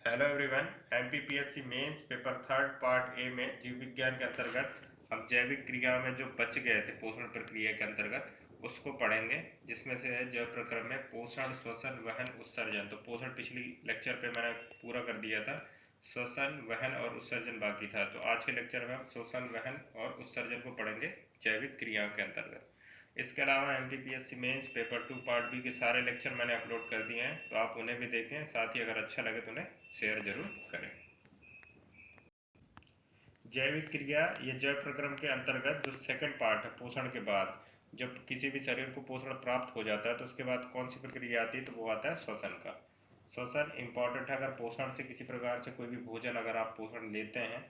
Hello everyone. MPPSC mains paper third part A में जीव विज्ञान के अंतर्गत हम जैविक क्रिया में जो बच गए थे पोषण प्रक्रिया के अंतर्गत उसको पढ़ेंगे, जिसमें से है जैव प्रक्रम में पोषण, श्वसन, वहन, उत्सर्जन। तो पोषण पिछली लेक्चर पे मैंने पूरा कर दिया था, श्वसन, वहन और उत्सर्जन बाकी था। तो आज के लेक्चर में हम श्वसन, वहन और उत्सर्जन को पढ़ेंगे जैविक क्रियाओं के अंतर्गत। इसके अलावा MPPSC mains paper 2 part B के सारे लेक्चर मैंने अपलोड कर दिए हैं, तो आप उन्हें भी देखें। साथ ही अगर अच्छा लगे तो उन्हें शेयर जरूर करें। जैविक क्रिया ये जैव प्रक्रम के अंतर्गत जो सेकंड पार्ट है, पोषण के बाद जब किसी भी शरीर को पोषण प्राप्त हो जाता है तो उसके बाद कौन सी प्रक्रिया आती है, तो वो आता है श्वसन का। श्वसन इंपॉर्टेंट है। अगर पोषण से किसी प्रकार से कोई भी भोजन अगर आप पोषण लेते हैं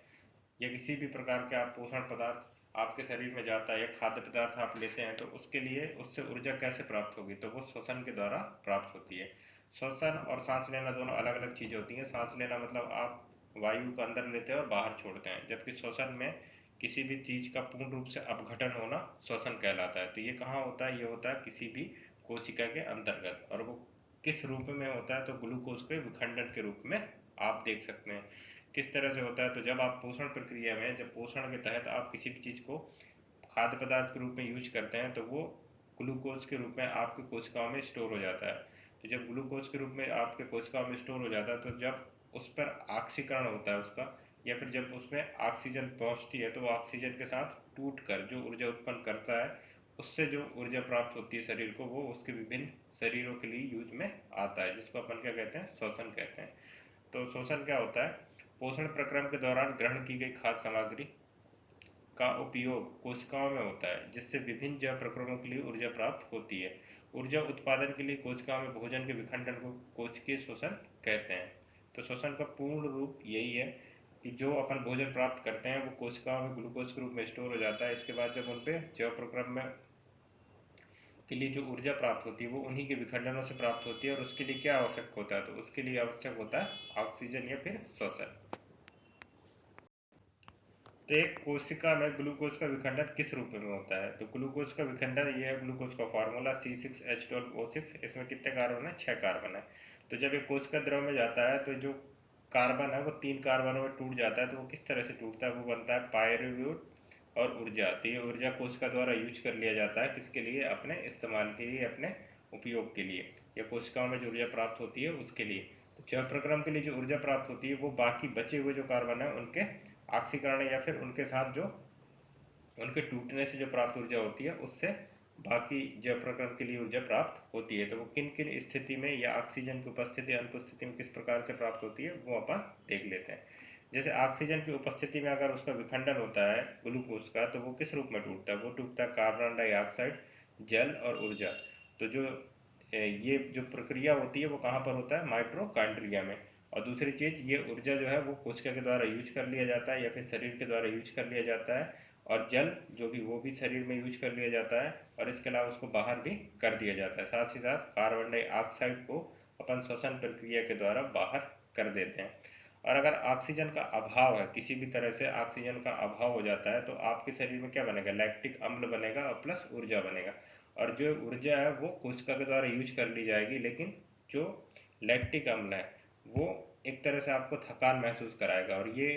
या किसी भी प्रकार के आप पोषण पदार्थ आपके शरीर में जाता है या खाद्य पदार्थ आप लेते हैं, तो उसके लिए उससे ऊर्जा कैसे प्राप्त होगी, तो वो श्वसन के द्वारा प्राप्त होती है। श्वसन और सांस लेना दोनों अलग अलग चीज़ें होती हैं। सांस लेना मतलब आप वायु को अंदर लेते हैं और बाहर छोड़ते हैं, जबकि श्वसन में किसी भी चीज़ का पूर्ण रूप से अपघटन होना श्वसन कहलाता है। तो ये कहाँ होता है, ये होता है किसी भी कोशिका के अंतर्गत। और वो किस रूप में होता है, तो ग्लूकोज के विखंडन के रूप में आप देख सकते हैं। किस तरह से होता है, तो जब आप पोषण प्रक्रिया में, जब पोषण के तहत आप किसी भी चीज़ को खाद्य पदार्थ के रूप में यूज करते हैं, तो वो ग्लूकोज के रूप में आपके कोशिकाओं में स्टोर हो जाता है। तो जब ग्लूकोज के रूप में आपके कोशिकाओं में स्टोर हो जाता है, तो जब उस पर ऑक्सीकरण होता है उसका, या फिर जब उसमें ऑक्सीजन पहुंचती है, तो वो ऑक्सीजन के साथ टूट कर जो ऊर्जा उत्पन्न करता है, उससे जो ऊर्जा प्राप्त होती है शरीर को, वो उसके विभिन्न शरीरों के लिए यूज में आता है, जिसको अपन क्या कहते हैं, श्वसन कहते हैं। तो श्वसन क्या होता है, पोषण प्रक्रम के दौरान ग्रहण की गई खाद्य सामग्री का उपयोग कोशिकाओं में होता है, जिससे विभिन्न जैव प्रक्रमों के लिए ऊर्जा प्राप्त होती है। ऊर्जा उत्पादन के लिए कोशिकाओं में भोजन के विखंडन को कोशिकीय श्वसन कहते हैं। तो श्वसन का पूर्ण रूप यही है कि जो अपन भोजन प्राप्त करते हैं वो कोशिकाओं में ग्लूकोज के रूप में स्टोर हो जाता है। इसके बाद जब उन पे जैव प्रक्रम में के लिए जो ऊर्जा प्राप्त होती है वो उन्हीं के विखंडनों से प्राप्त होती है। और उसके लिए क्या आवश्यक होता है, तो उसके लिए आवश्यक होता है ऑक्सीजन या फिर श्वसन। तो एक कोशिका में ग्लूकोज का विखंडन किस रूप में होता है, तो ग्लूकोज का विखंडन ये है, ग्लूकोज का फार्मूला C6H12O6। इसमें कितने कार्बन है, 6 कार्बन है। तो जब एक कोशिका द्रव में जाता है तो जो कार्बन है वो 3 कार्बनों में टूट जाता है। तो वो किस तरह से टूटता है, वो बनता है पायरुव्यूट और ऊर्जा। तो ये ऊर्जा कोशिका द्वारा यूज कर लिया जाता है, किसके लिए, अपने इस्तेमाल के लिए, अपने उपयोग के लिए, या कोशिकाओं में जो ऊर्जा प्राप्त होती है उसके लिए। तो जैव प्रक्रम के लिए जो ऊर्जा प्राप्त होती है वो बाकी बचे हुए जो कार्बन है उनके ऑक्सीकरण या फिर उनके साथ जो उनके टूटने से जो प्राप्त ऊर्जा होती है उससे बाकी जैव प्रक्रम के लिए ऊर्जा प्राप्त होती है। तो वो किन किन स्थिति में या ऑक्सीजन की उपस्थिति अनुपस्थिति में किस प्रकार से प्राप्त होती है वो अपन देख लेते हैं। जैसे ऑक्सीजन की उपस्थिति में अगर उसका विखंडन होता है ग्लूकोज का, तो वो किस रूप में टूटता है, वो टूटता है कार्बन डाइऑक्साइड, जल और ऊर्जा। तो जो ये जो प्रक्रिया होती है वो कहाँ पर होता है, माइटोकॉन्ड्रिया में। और दूसरी चीज़, ये ऊर्जा जो है वो कोशिका के द्वारा यूज कर लिया जाता है या फिर शरीर के द्वारा यूज कर लिया जाता है। और जल जो भी, वो भी शरीर में यूज कर लिया जाता है। और इसके अलावा उसको बाहर भी कर दिया जाता है। साथ ही साथ कार्बन डाइऑक्साइड को अपन श्वसन प्रक्रिया के द्वारा बाहर कर देते हैं। और अगर ऑक्सीजन का अभाव है, किसी भी तरह से ऑक्सीजन का अभाव हो जाता है, तो आपके शरीर में क्या बनेगा, लैक्टिक अम्ल बनेगा और प्लस ऊर्जा बनेगा। और जो ऊर्जा है वो कोशिका के द्वारा यूज कर ली जाएगी, लेकिन जो लैक्टिक अम्ल है वो एक तरह से आपको थकान महसूस कराएगा। और ये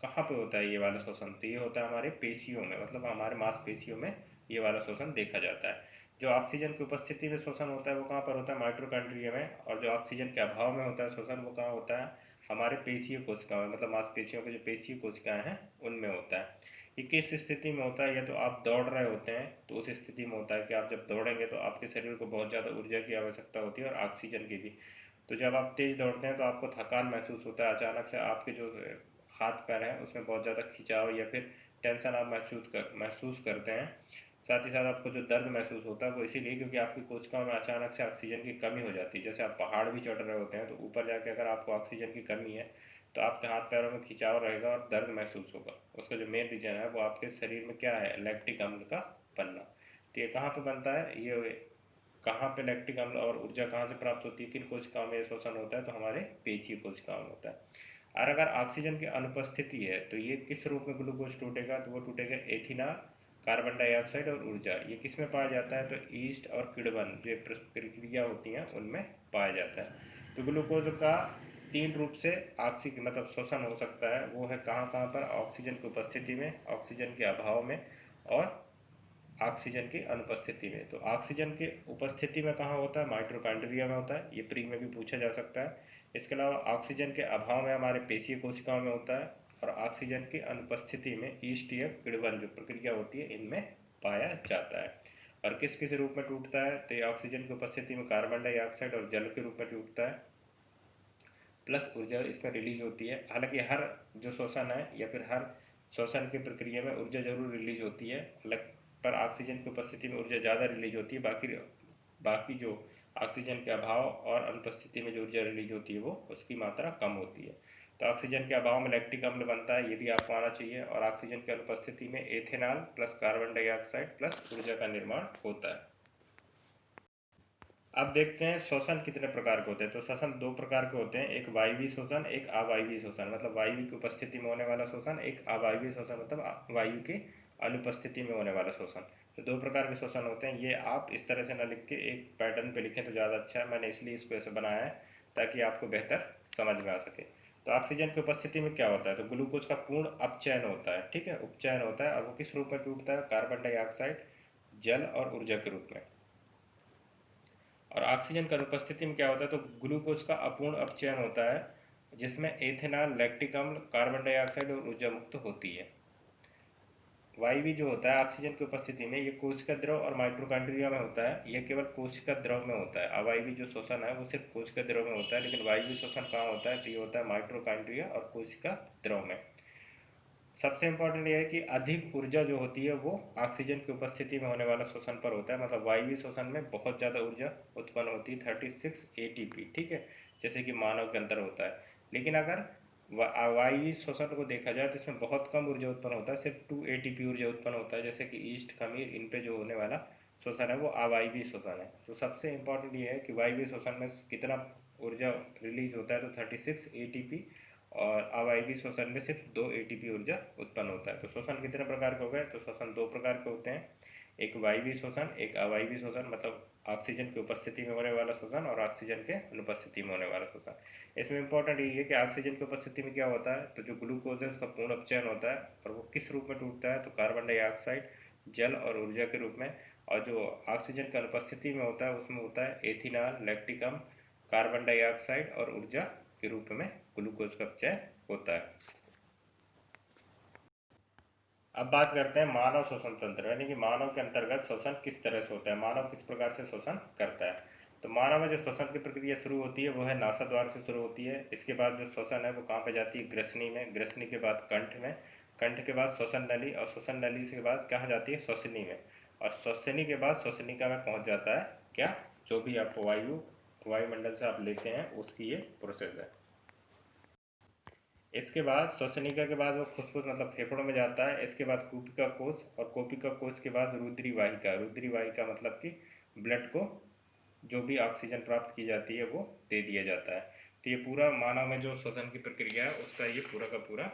कहाँ पे होता है ये वाला श्वसन, तो ये होता है हमारे पेशियों में, मतलब हमारे मांसपेशियों में ये वाला श्वसन देखा जाता है। जो ऑक्सीजन की उपस्थिति में श्वसन होता है वो कहाँ पर होता है, माइटोकॉन्ड्रिया में। और जो ऑक्सीजन के अभाव में होता है श्वसन, वो कहाँ होता है, हमारे पेशीय कोशिकाओं में, मतलब मांसपेशियों के जो पेशीय कोशिकाएं हैं उनमें होता है। ये किस स्थिति में होता है, या तो आप दौड़ रहे होते हैं तो उस स्थिति में होता है कि आप जब दौड़ेंगे तो आपके शरीर को बहुत ज़्यादा ऊर्जा की आवश्यकता होती है और ऑक्सीजन की भी। तो जब आप तेज़ दौड़ते हैं तो आपको थकान महसूस होता है, अचानक से आपके जो हाथ पैर हैं उसमें बहुत ज़्यादा खिंचाव या फिर टेंशन आप महसूस करते हैं। साथ ही साथ आपको जो दर्द महसूस होता है वो इसीलिए क्योंकि आपकी कोशिकाओं में अचानक से ऑक्सीजन की कमी हो जाती है। जैसे आप पहाड़ भी चढ़ रहे होते हैं तो ऊपर जाके अगर आपको ऑक्सीजन की कमी है तो आपके हाथ पैरों में खिंचाव रहेगा और दर्द महसूस होगा। उसका जो मेन रीजन है वो आपके शरीर में क्या है, लैक्टिक अम्ल का बनना। तो ये कहाँ पे बनता है, ये कहाँ पे लैक्टिक अम्ल और ऊर्जा कहाँ से प्राप्त होती है, किन कोशिकाओं में शोषण होता है, तो हमारे पेशीय कोशिकाओं में होता है। और अगर ऑक्सीजन की अनुपस्थिति है तो ये किस रूप में ग्लूकोज टूटेगा, तो वो टूटेगा एथिनॉल, कार्बन डाइऑक्साइड और ऊर्जा। ये किस में पाया जाता है, तो ईस्ट और किण्वन जो प्रक्रिया होती हैं उनमें पाया जाता है। तो ग्लूकोज का तीन रूप से ऑक्सीजन मतलब शोषण हो सकता है। वो है कहाँ कहाँ पर, ऑक्सीजन की उपस्थिति में, ऑक्सीजन के अभाव में और ऑक्सीजन की अनुपस्थिति में। तो ऑक्सीजन की उपस्थिति में कहाँ होता है, माइटोकॉन्ड्रिया में होता है, ये प्री में भी पूछा जा सकता है। इसके अलावा ऑक्सीजन के अभाव में हमारे पेशीय कोशिकाओं में होता है, और ऑक्सीजन की अनुपस्थिति में ईस्ट या किण्वन जो प्रक्रिया होती है इनमें पाया जाता है। और किस किस रूप में टूटता है, तो ये ऑक्सीजन की उपस्थिति में कार्बन डाइऑक्साइड और जल के रूप में टूटता है, प्लस ऊर्जा इसमें रिलीज होती है। हालांकि हर जो शोषण है या फिर हर शोषण की प्रक्रिया में ऊर्जा जरूर रिलीज होती है, पर ऑक्सीजन की उपस्थिति में ऊर्जा ज़्यादा रिलीज होती है। बाकी जो ऑक्सीजन के अभाव और अनुपस्थिति में जो ऊर्जा रिलीज होती है वो उसकी मात्रा कम होती है। तो ऑक्सीजन के अभाव में लैक्टिक अम्ल बनता है, ये भी आपको आना चाहिए। और ऑक्सीजन की अनुपस्थिति में ethanol plus carbon dioxide plus ऊर्जा का निर्माण होता है। अब देखते हैं शोषण कितने प्रकार के होते हैं। तो शोषण दो प्रकार के होते हैं, एक वायवीय शोषण, एक अवायवीय शोषण। मतलब वायु की उपस्थिति में होने वाला शोषण, एक अवायवीय शोषण मतलब वायु की अनुपस्थिति में होने वाला शोषण। तो दो प्रकार के शोषण होते हैं। ये आप इस तरह से ना लिख के एक पैटर्न पे लिखें तो ज़्यादा अच्छा है, मैंने इसलिए इसको ऐसे बनाया है ताकि आपको बेहतर समझ में आ सके। तो ऑक्सीजन की उपस्थिति में क्या होता है, तो ग्लूकोज का पूर्ण अपचयन होता है, ठीक है, उपचयन होता है। और वो किस रूप में टूटता है, कार्बन डाइऑक्साइड, जल और ऊर्जा के रूप में। और ऑक्सीजन की अनुपस्थिति में क्या होता है, तो ग्लूकोज का अपूर्ण अपचयन होता है, जिसमें एथेनॉल, लैक्टिक अम्ल, कार्बन डाइऑक्साइड और ऊर्जा मुक्त होती है। वायवीय जो होता है ऑक्सीजन की उपस्थिति में, ये कोशिका द्रव और माइटोकॉन्ड्रिया में होता है, यह केवल कोशिका द्रव में होता है। अवायवीय जो शोषण है वो सिर्फ कोशिका द्रव में होता है, लेकिन वायवीय शोषण कहाँ होता है, तो ये होता है माइटोकॉन्ड्रिया और कोशिका द्रव में। सबसे इंपॉर्टेंट यह है कि अधिक ऊर्जा जो होती है वो ऑक्सीजन की उपस्थिति में होने वाला शोषण पर होता है। मतलब वायवीय शोषण में बहुत ज़्यादा ऊर्जा उत्पन्न होती है, 36 ATP, ठीक है, जैसे कि मानव के अंदर होता है। लेकिन अगर वायवीय शोषण को देखा जाए तो इसमें बहुत कम ऊर्जा उत्पन्न होता है, सिर्फ 2 ATP ऊर्जा उत्पन्न होता है। जैसे कि ईस्ट, खमीर, इन पे जो होने वाला शोषण है वो अवायवीय शोषण है। तो सबसे इंपॉर्टेंट ये है कि वायवीय शोषण में कितना ऊर्जा रिलीज होता है, तो 36 ATP, और अवायवीय शोषण में सिर्फ 2 ATP ऊर्जा उत्पन्न होता है। तो शोषण कितने प्रकार के हो गए, तो शोषण दो प्रकार के होते हैं, एक वायवीय शोषण, एक अवायवीय शोषण। मतलब ऑक्सीजन की उपस्थिति में होने वाला शोषण और ऑक्सीजन के अनुपस्थिति में होने वाला शोषण। इसमें इंपॉर्टेंट ये है कि ऑक्सीजन की उपस्थिति में क्या होता है, तो जो ग्लूकोज है उसका पूर्ण अपचयन होता है, और वो किस रूप में टूटता है, तो कार्बन डाइऑक्साइड, जल और ऊर्जा के रूप में। और जो ऑक्सीजन की अनुपस्थिति में होता है उसमें होता है एथिनॉल, लैक्टिक अम्ल, कार्बन डाइऑक्साइड और ऊर्जा के रूप में ग्लूकोज का अपचयन होता है। अब बात करते हैं मानव शोषण तंत्र, यानी कि मानव के अंतर्गत शोषण किस तरह से होता है, मानव किस प्रकार से शोषण करता है। तो मानव में जो शोषण की प्रक्रिया शुरू होती है वो है नासाद्वार से शुरू होती है। इसके बाद जो शोषण है वो कहाँ पे जाती है, ग्रसनी में, ग्रसनी के बाद कंठ में, कंठ के बाद श्वसन नली, और श्वसन नली के बाद कहाँ जाती है, श्वसनी में, और श्वसनी के बाद श्वसनिका में पहुँच जाता है क्या, जो भी आप वायुमंडल से आप लेते हैं उसकी ये प्रोसेस है। इसके बाद श्वसनिका के बाद वो फुसफुस मतलब फेफड़ों में जाता है। इसके बाद कूपिका कोश, और कूपिका कोश के बाद रुद्री वाहिका, रुद्री वाहिका मतलब कि ब्लड को जो भी ऑक्सीजन प्राप्त की जाती है वो दे दिया जाता है। तो ये पूरा मानव में जो श्वसन की प्रक्रिया है उसका ये पूरा का पूरा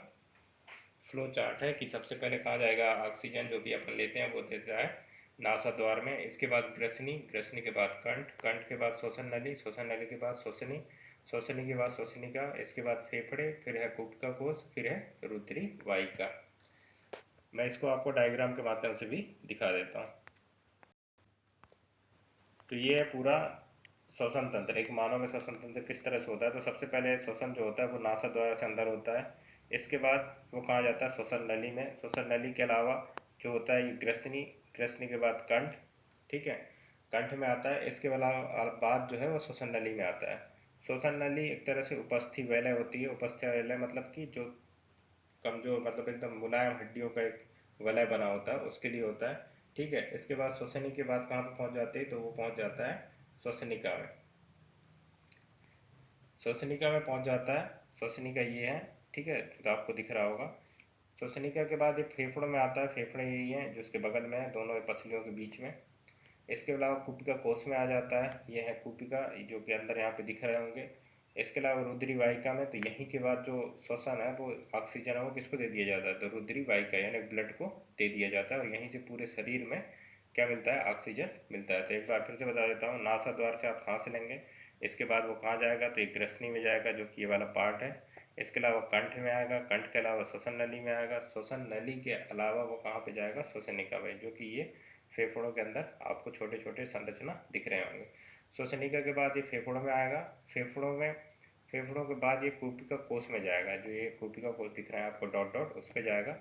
फ्लो चार्ट है कि सबसे पहले कहाँ जाएगा ऑक्सीजन जो भी अपन लेते हैं वो देता है नासा द्वार में। इसके बाद ग्रसनी, ग्रसनी के बाद कंठ, कंठ के बाद श्वसन नली, श्वसन नली के बाद श्वसनी, श्वसनी के बाद श्वसनिका, इसके बाद फेफड़े, फिर है कूपिका कोश, फिर है रुद्री वाहिका। मैं इसको आपको डायग्राम के माध्यम से भी दिखा देता हूँ। तो ये है पूरा श्वसन तंत्र, एक मानव में श्वसन तंत्र किस तरह से होता है। तो सबसे पहले श्वसन जो होता है वो नासा द्वार से अंदर होता है। इसके बाद वो कहाँ जाता है, श्वसन नली में। श्वसन नली के अलावा जो होता है ये ग्रसनी, ग्रसनी के बाद कंठ, ठीक है, कंठ में आता है। इसके अलावा बाद जो है वो श्वसन नली में आता है। श्वसन नली एक तरह से उपस्थि वलय होती है। उपस्थि वलय मतलब कि जो कमजोर मतलब एकदम मुलायम हड्डियों का एक वलय बना होता है उसके लिए होता है, ठीक है। इसके बाद श्वसनी के बाद कहाँ पर पहुँच जाते हैं, तो वो पहुँच जाता है श्वसनिका में, श्वसनिका में पहुँच जाता है। श्वसनिका ये है, ठीक है, तो आपको दिख रहा होगा। श्वसनिका के बाद ये फेफड़ों में आता है, फेफड़े यही हैं जो उसके बगल में है, दोनों पसलियों के बीच में। इसके अलावा कूपिका कोश में आ जाता है, ये है कूपिका जो कि अंदर यहाँ पे दिख रहे होंगे। इसके अलावा रुद्री वाहिका में, तो यहीं के बाद जो श्वसन है वो ऑक्सीजन है वो किसको दे दिया जाता है, तो रुद्री वाहिका यानी ब्लड को दे दिया जाता है, और यहीं से पूरे शरीर में क्या मिलता है, ऑक्सीजन मिलता है। तो एक बार फिर से बता देता हूँ, नासा द्वार से आप सांस लेंगे, इसके बाद वो कहाँ जाएगा, तो एक ग्रसनी में जाएगा जो कि ये वाला पार्ट है। इसके अलावा कंठ में आएगा, कंठ के अलावा श्वसन नली में आएगा, श्वसन नली के अलावा वो कहाँ पे जाएगा, श्वसनिका में, जो कि ये फेफड़ों के अंदर आपको छोटे छोटे संरचना दिख रहे होंगे। श्वसनिका के बाद ये फेफड़ों में आएगा, फेफड़ों के बाद ये कूपिका कोष में जाएगा, जो ये कूपिका कोष दिख रहा है आपको डॉट डॉट, उस पर जाएगा।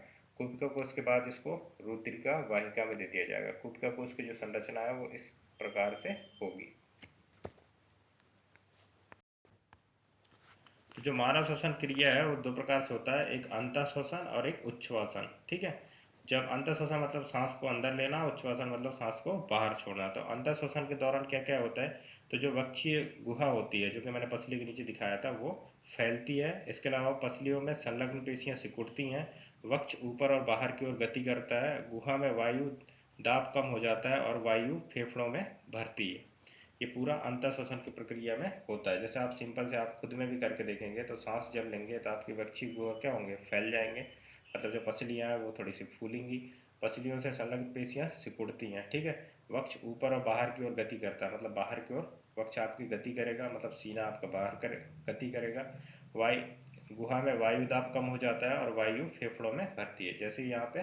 कूपिका कोष के बाद इसको रुधिरिका वाहिका में दे दिया जाएगा। कूपिका कोष की जो संरचना है वो इस प्रकार से होगी। तो जो मानव श्वसन क्रिया है वो दो प्रकार से होता है, एक अंतः श्वसन और एक उच्छ्वासन। ठीक है, जब अंतः श्वसन मतलब सांस को अंदर लेना, उच्छ्वासन मतलब सांस को बाहर छोड़ना। तो अंतः श्वसन के दौरान क्या क्या होता है, तो जो वक्षीय गुहा होती है, जो कि मैंने पसली के नीचे दिखाया था, वो फैलती है। इसके अलावा पसलियों में संलग्न पेशियां सिकुड़ती हैं, वक्ष ऊपर और बाहर की ओर गति करता है, गुहा में वायु दाब कम हो जाता है और वायु फेफड़ों में भरती है। ये पूरा अंतः श्वसन की प्रक्रिया में होता है। जैसे आप सिंपल से आप खुद में भी करके देखेंगे तो सांस जब लेंगे तो आपकी वक्षीय गुहा क्या होंगे, फैल जाएंगे, मतलब जो पसलियाँ हैं वो थोड़ी सी फूलेंगी, पसलियों से संलग्न पेशियाँ सिकुड़ती हैं। ठीक है, वक्ष ऊपर और बाहर की ओर गति करता है, मतलब बाहर की ओर वक्ष आपकी गति करेगा, मतलब सीना आपका बाहर करे गति करेगा। वायु गुहा में वायु दाब कम हो जाता है और वायु फेफड़ों में भरती है। जैसे यहाँ पे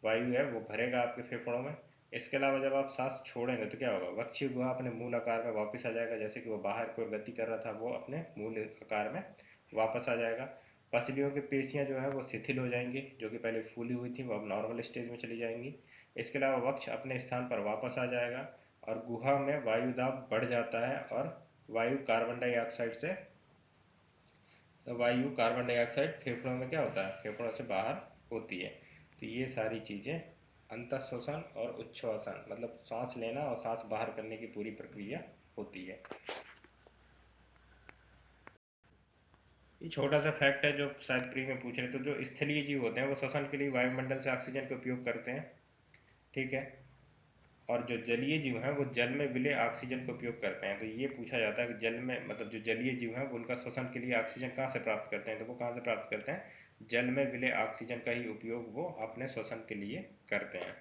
वायु है वो भरेगा आपके फेफड़ों में। इसके अलावा जब आप सांस छोड़ेंगे तो क्या होगा, वक्षीय गुहा अपने मूल आकार में वापस आ जाएगा, जैसे कि वो बाहर की ओर गति कर रहा था वो अपने मूल आकार में वापस आ जाएगा। पसलियों की पेशियां जो है वो शिथिल हो जाएंगी, जो कि पहले फूली हुई थी वो अब नॉर्मल स्टेज में चली जाएंगी। इसके अलावा वक्ष अपने स्थान पर वापस आ जाएगा और गुहा में वायु दाब बढ़ जाता है और वायु कार्बन डाइऑक्साइड फेफड़ों में क्या होता है, फेफड़ों से बाहर होती है। तो ये सारी चीज़ें अंतः श्वसन और उच्छ्वासन मतलब सांस लेना और सांस बाहर करने की पूरी प्रक्रिया होती है। ये छोटा सा फैक्ट है जो शायद प्री में पूछ रहे, तो जो स्थलीय जीव होते हैं वो श्वसन के लिए वायुमंडल से ऑक्सीजन का उपयोग करते हैं। ठीक है, और जो जलीय जीव हैं वो जल में विलय ऑक्सीजन का उपयोग करते हैं। तो ये पूछा जाता है कि जल में मतलब जो जलीय जीव हैं वो उनका श्वसन के लिए ऑक्सीजन कहाँ से प्राप्त करते हैं, तो वो कहाँ से प्राप्त करते हैं, जल में विलय ऑक्सीजन का ही उपयोग वो अपने श्वसन के लिए करते हैं।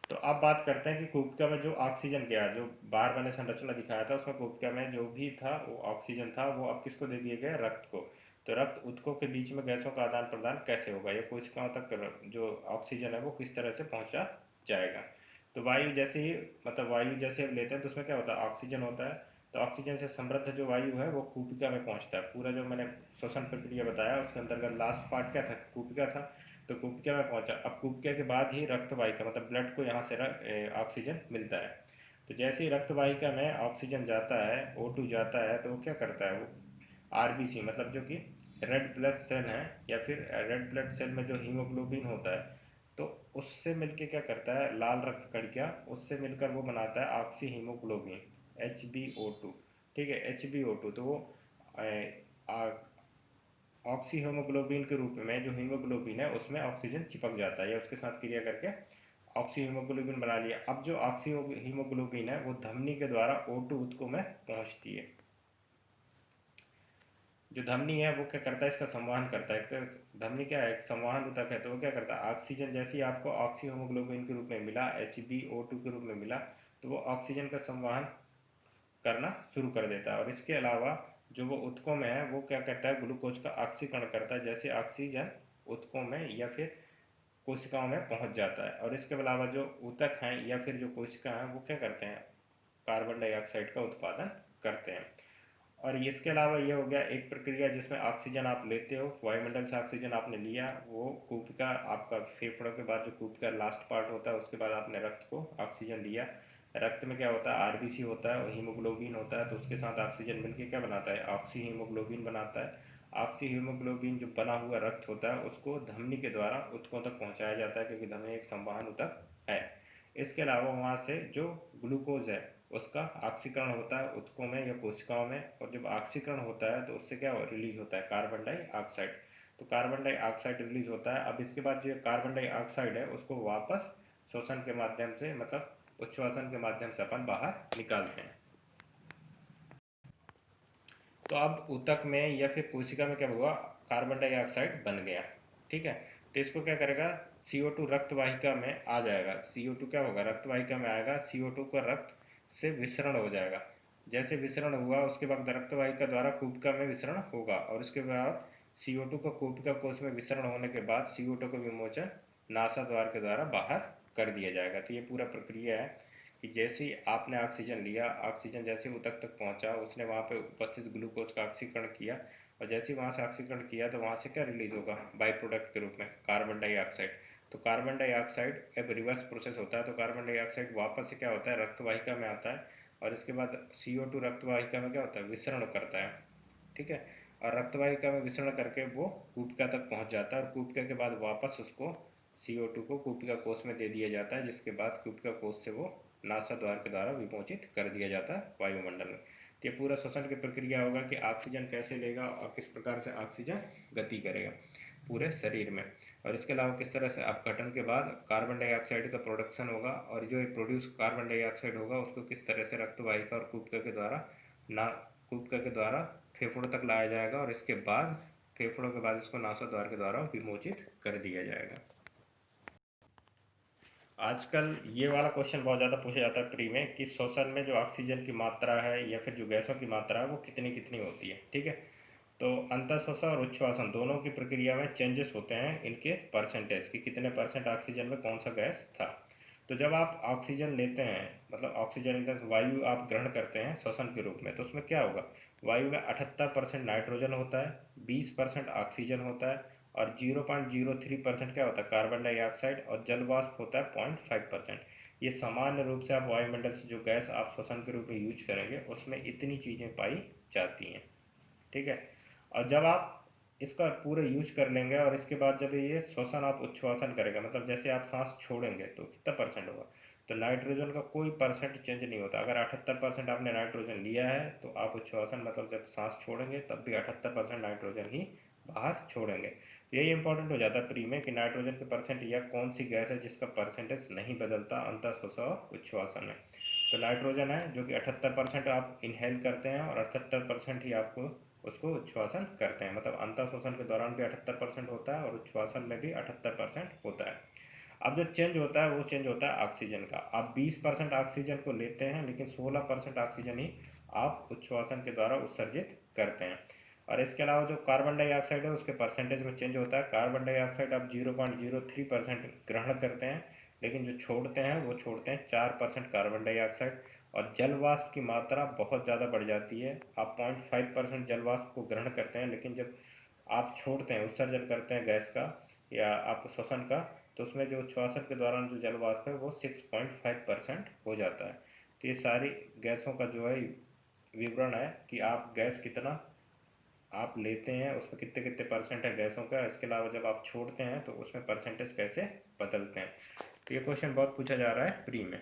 तो अब बात करते हैं कि कूपिका में जो ऑक्सीजन गया, जो बार मैंने संरचना दिखाया था उसमें कूपिका में जो भी था वो ऑक्सीजन था, वो अब किसको दे दिए गए, रक्त को। तो रक्त ऊतकों के बीच में गैसों का आदान प्रदान कैसे होगा, या कोशिकाओं तक जो ऑक्सीजन है वो किस तरह से पहुंचा जाएगा। तो वायु जैसे ही मतलब वायु जैसे हम लेते हैं तो उसमें क्या होता है, ऑक्सीजन होता है। तो ऑक्सीजन से समृद्ध जो वायु है वो कूपिका में पहुंचता है। पूरा जो मैंने श्वसन प्रक्रिया बताया उसके अंतर्गत लास्ट पार्ट क्या था, कूपिका था। तो कूपिका में पहुंचा, अब कूपिका के बाद ही रक्त वाहिका मतलब ब्लड को यहाँ से ऑक्सीजन मिलता है। तो जैसे ही रक्त वाहिका में ऑक्सीजन जाता है, O2 जाता है, तो वो क्या करता है, वो आरबीसी मतलब जो कि रेड ब्लड सेल है, या फिर रेड ब्लड सेल में जो हीमोग्लोबिन होता है, तो उससे मिलके क्या करता है, लाल रक्त कणिका उससे मिलकर वो बनाता है ऑक्सी हीमोग्लोबिन HBO2। ठीक है, HBO2, तो वो ऑक्सी हीमोग्लोबिन के रूप में जो हीमोग्लोबिन है उसमें ऑक्सीजन चिपक जाता है या उसके साथ क्रिया करके ऑक्सी हीमोग्लोबिन बना लिया। अब जो ऑक्सी हीमोग्लोबिन है वो धमनी के द्वारा O2 ऊतकों में पहुंचती है। जो धमनी है वो क्या करता है, इसका संवहन करता है। धमनी क्या है, एक संवहन ऊतक है। तो वो क्या करता है, ऑक्सीजन जैसे ही आपको ऑक्सी हीमोग्लोबिन के रूप में मिला, HBO2 के रूप में मिला, तो वो ऑक्सीजन का संवहन करना शुरू कर देता है। और इसके अलावा जो वो ऊतकों में है वो क्या करता है, ग्लूकोज का ऑक्सीकरण करता है, जैसे ऑक्सीजन ऊतकों में या फिर कोशिकाओं में पहुंच जाता है। और इसके अलावा जो ऊतक हैं या फिर जो कोशिका हैं वो क्या करते हैं, कार्बन डाइऑक्साइड का उत्पादन करते हैं। और इसके अलावा ये हो गया एक प्रक्रिया जिसमें ऑक्सीजन आप लेते हो, वायुमंडल से ऑक्सीजन आपने लिया, वो कूपिका आपका फेफड़ों के बाद जो कूपिका लास्ट पार्ट होता है उसके बाद आपने रक्त को ऑक्सीजन दिया। रक्त में क्या होता है, आरबीसी होता है और हीमोग्लोबिन होता है, तो उसके साथ ऑक्सीजन मिलकर क्या बनाता है, ऑक्सी हीमोग्लोबिन बनाता है। ऑक्सी हीमोग्लोबिन जो बना हुआ रक्त होता है उसको धमनी के द्वारा ऊतकों तक पहुंचाया जाता है, क्योंकि धमनी एक संवहन ऊतक है। इसके अलावा वहाँ से जो ग्लूकोज है उसका ऑक्सीकरण होता है ऊतकों में या कोशिकाओं में, और जब ऑक्सीकरण होता है तो उससे क्या रिलीज होता है, कार्बन डाइऑक्साइड। तो कार्बन डाइऑक्साइड रिलीज होता है। अब इसके बाद जो कार्बन डाइऑक्साइड है उसको वापस श्वसन के माध्यम से मतलब उच्छ्वासन के माध्यम से अपन बाहर निकालते हैं। तो अब ऊतक में या फिर कोशिका में क्या हुआ, कार्बन डाइऑक्साइड बन गया। ठीक है, तो इसको क्या करेगा, CO2 रक्त वाहिका में आ जाएगा। CO2 क्या होगा, रक्त वाहिका में आएगा, CO2 का रक्त से विसरण हो जाएगा। जैसे विसरण हुआ उसके बाद रक्त वाहिका द्वारा कूपिका में विसरण होगा और उसके बाद CO2 का कूपिका कोश में विसरण होने के बाद CO2 का विमोचन नासा द्वार के द्वारा बाहर कर दिया जाएगा। तो ये पूरा प्रक्रिया है कि जैसे ही आपने ऑक्सीजन लिया, ऑक्सीजन जैसे ही ऊतक तक पहुंचा, उसने वहाँ पे उपस्थित ग्लूकोज का ऑक्सीकरण किया और जैसे ही वहाँ से ऑक्सीकरण किया तो वहाँ से क्या रिलीज होगा बाई प्रोडक्ट के रूप में कार्बन डाइऑक्साइड। तो कार्बन डाइऑक्साइड एक रिवर्स प्रोसेस होता है, तो कार्बन डाइऑक्साइड वापस से क्या होता है रक्त वाहिका में आता है और इसके बाद CO2 रक्त वाहिका में क्या होता है विसरण करता है, ठीक है। और रक्त वाहिका में विसरण करके वो कूपिका तक पहुंच जाता है और कूपिका के बाद वापस उसको CO2 को कूपिका कोश में दे दिया जाता है, जिसके बाद कूपिका कोश से वो नासा द्वार के द्वारा विमोचित कर दिया जाता है वायुमंडल में। तो ये पूरा श्वसन की प्रक्रिया होगा कि ऑक्सीजन कैसे लेगा और किस प्रकार से ऑक्सीजन गति करेगा पूरे शरीर में, और इसके अलावा किस तरह से अपघटन के बाद कार्बन डाइऑक्साइड का प्रोडक्शन होगा और जो प्रोड्यूस कार्बन डाइऑक्साइड होगा उसको किस तरह से रक्त वाहिका और कूपिका के द्वारा ना कूपिका के द्वारा फेफड़ों तक लाया जाएगा और इसके बाद फेफड़ों के बाद इसको नासा द्वार के द्वारा विमोचित कर दिया जाएगा। आजकल ये वाला क्वेश्चन बहुत ज़्यादा पूछा जाता है प्री में कि श्वसन में जो ऑक्सीजन की मात्रा है या फिर जो गैसों की मात्रा है वो कितनी कितनी होती है, ठीक है। तो अंतःश्वसन और उच्छ्वासन दोनों की प्रक्रिया में चेंजेस होते हैं इनके परसेंटेज कि कितने परसेंट ऑक्सीजन में कौन सा गैस था। तो जब आप ऑक्सीजन लेते हैं मतलब ऑक्सीजन इन वायु आप ग्रहण करते हैं श्वसन के रूप में, तो उसमें क्या होगा वायु में 78% नाइट्रोजन होता है, 20% ऑक्सीजन होता है और 0.03% क्या होता है कार्बन डाइऑक्साइड और जल वाष्प होता है 0.5%। ये सामान्य रूप से आप वायुमंडल से जो गैस आप श्वसन के रूप में यूज करेंगे उसमें इतनी चीज़ें पाई जाती हैं, ठीक है। और जब आप इसका पूरे यूज कर लेंगे और इसके बाद जब ये श्वसन आप उच्छ्वासन करेगा मतलब जैसे आप सांस छोड़ेंगे तो कितना परसेंट होगा, तो नाइट्रोजन का कोई परसेंट चेंज नहीं होता। अगर 78% आपने नाइट्रोजन लिया है तो आप उच्छ्वासन मतलब जब सांस छोड़ेंगे तब भी 78% नाइट्रोजन ही बाहर छोड़ेंगे। यही इंपॉर्टेंट हो जाता है प्री में कि नाइट्रोजन के परसेंट या कौन सी गैस है जिसका परसेंटेज नहीं बदलता अंतःश्वसन और उच्छ्वासन में। तो नाइट्रोजन है जो कि 78% आप इनहेल करते हैं और 78% ही आपको उसको उच्छ्वासन करते हैं, मतलब अंतःश्वसन के दौरान भी 78% होता है और उच्छ्वासन में भी 78% होता है। अब जो चेंज होता है वो चेंज होता है ऑक्सीजन का। आप 20% ऑक्सीजन को लेते हैं लेकिन 16% ऑक्सीजन ही आप उच्छ्वासन के द्वारा उत्सर्जित करते हैं। और इसके अलावा जो कार्बन डाइऑक्साइड है उसके परसेंटेज में चेंज होता है। कार्बन डाइऑक्साइड आप 0.03% ग्रहण करते हैं लेकिन जो छोड़ते हैं वो छोड़ते हैं 4% कार्बन डाइऑक्साइड। और जल वाष्प की मात्रा बहुत ज़्यादा बढ़ जाती है। आप 0.5% जल वाष्प को ग्रहण करते हैं लेकिन जब आप छोड़ते हैं उत्सर्जन करते हैं गैस का या आप श्वसन का, तो उसमें जो श्वसन के दौरान जो जल वाष्प है वो 6.5% हो जाता है। तो ये सारी गैसों का जो है विवरण है कि आप गैस कितना आप लेते हैं उसमें कितने कितने परसेंट है गैसों का। इसके अलावा जब आप छोड़ते हैं तो उसमें परसेंटेज कैसे बदलते हैं। तो ये क्वेश्चन बहुत पूछा जा रहा है प्री में।